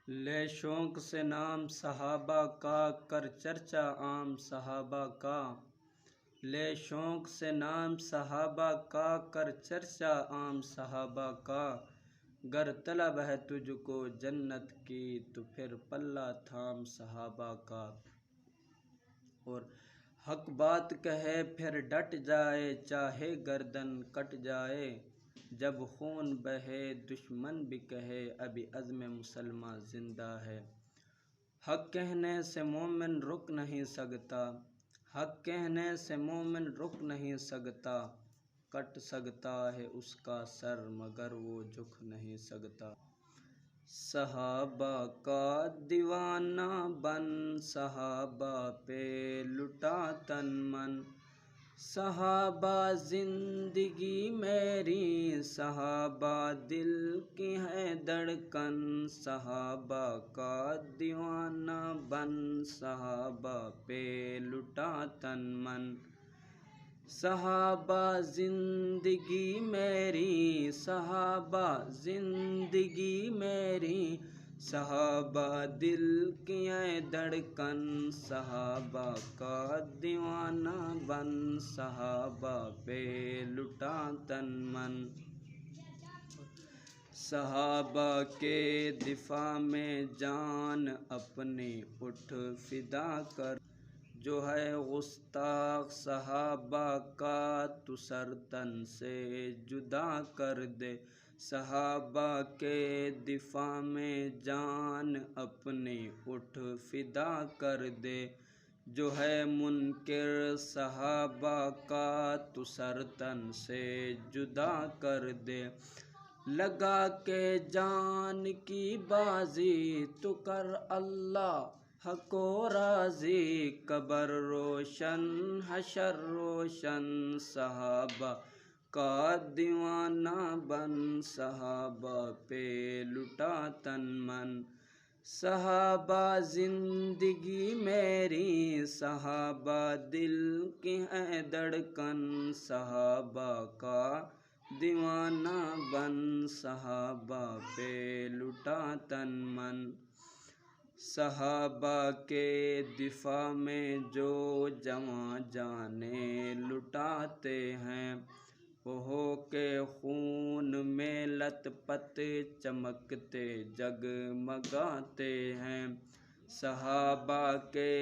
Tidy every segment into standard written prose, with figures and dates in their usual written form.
لے شوق سے نام صحابہ کا، کر چرچا عام صحابہ کا۔ لے شوق سے نام صحابہ کا، کر چرچا عام صحابہ کا۔ گر طلب ہے تجھ کو جنت کی، تو پھر پلہ تھام صحابہ کا۔ اور حق بات کہے پھر ڈٹ جائے، چاہے گردن کٹ جائے۔ جب خون بہے دشمن بھی کہے، ابھی عزم مسلماں زندہ ہے۔ حق کہنے سے مومن رک نہیں سکتا، حق کہنے سے مومن رک نہیں سکتا۔ کٹ سکتا ہے اس کا سر مگر وہ جھک نہیں سکتا۔ صحابہ کا دیوانہ بن، صحابہ پہ لٹا تن من۔ صحابہ زندگی میری، صحابہ دل کی ہے دھڑکن۔ صحابہ کا دیوانہ بن، صحابہ پہ لٹا تن من۔ صحابہ زندگی میری، صحابہ زندگی میری، صحابہ دل کی ہے دھڑکن۔ صحابہ کا دیوانہ بن، صحابہ پہ لٹا تن من۔ صحابہ کے دفاع میں جان اپنی اٹھ فدا کر۔ جو ہے گستاخ صحابہ کا، تو سر تن سے جدا کر دے۔ صحابہ کے دفاع میں جان اپنی اٹھ فدا کر دے۔ جو ہے منکر صحابہ کا، تو سر تن سے جدا کر دے۔ لگا کے جان کی بازی، تو کر اللہ کو راضی۔ قبر روشن حشر روشن، صحابہ کا دیوانہ بن، صحابہ پہ لٹا تن من۔ صحابہ زندگی میری، صحابہ دل کی ہے دھڑکن۔ صحابہ کا دیوانہ بن، صحابہ پہ لٹا تن من۔ صحابہ کے دفاع میں جو جواں جانیں لٹاتے ہیں، وہ ہو کے خون میں لت پت چمکتے جگمگاتے ہیں۔ صحابہ کے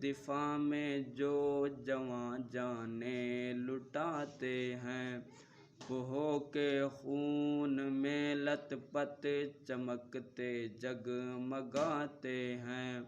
دفاع میں جو جواں جانیں لٹاتے ہیں، وہ ہو کے خون میں لت پت چمکتے جگمگاتے ہیں۔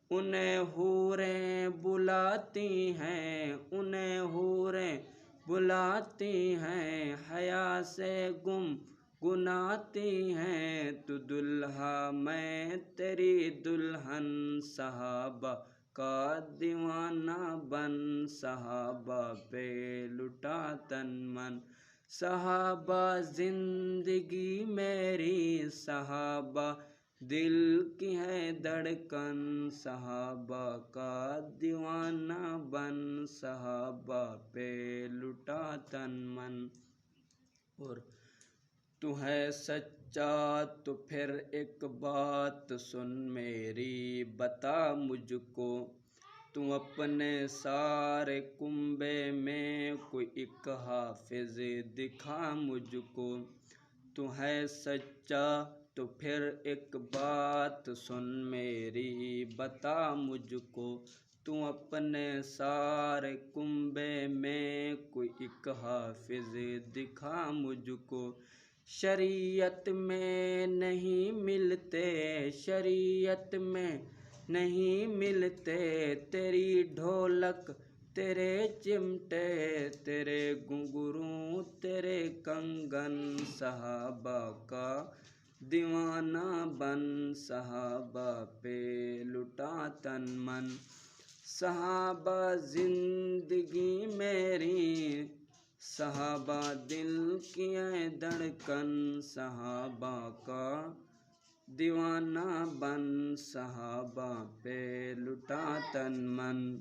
انہیں حوریں بلاتی ہیں، انہیں حوریں بلاتی ہیں، حیا سے گنگناتی ہیں۔ تو دلہا میں تیری دلہن، صحابہ کا دیوانہ بن، صحابہ پہ لٹا تن من۔ صحابہ زندگی میری، صحابہ دل کی ہے دھڑکن۔ صحابہ کا دیوانہ بن، صحابہ پہ لٹا تن من۔ اور تو ہے سچا تو پھر ایک بات سن میری بتا مجھ کو۔ تو اپنے سارے کنبے میں کوئی ایک حافظ دکھا مجھ کو۔ تو ہے سچا تو پھر ایک بات سن میری بتا مجھ کو۔ تو اپنے سارے کنبے میں کوئی ایک حافظ دکھا مجھ کو۔ شریعت میں نہیں ملتے، شریعت میں نہیں ملتے، تیری ڈھولک تیرے چمٹے، تیرے گھنگرو تیرے کنگن۔ صحابہ کا دیوانہ بن، صحابہ پہ لٹا تن من۔ صحابہ زندگی میری، صحابہ دل کی ہے دھڑکن۔ صحابہ کا دیوانہ بن، صحابہ پہ لٹا تن من۔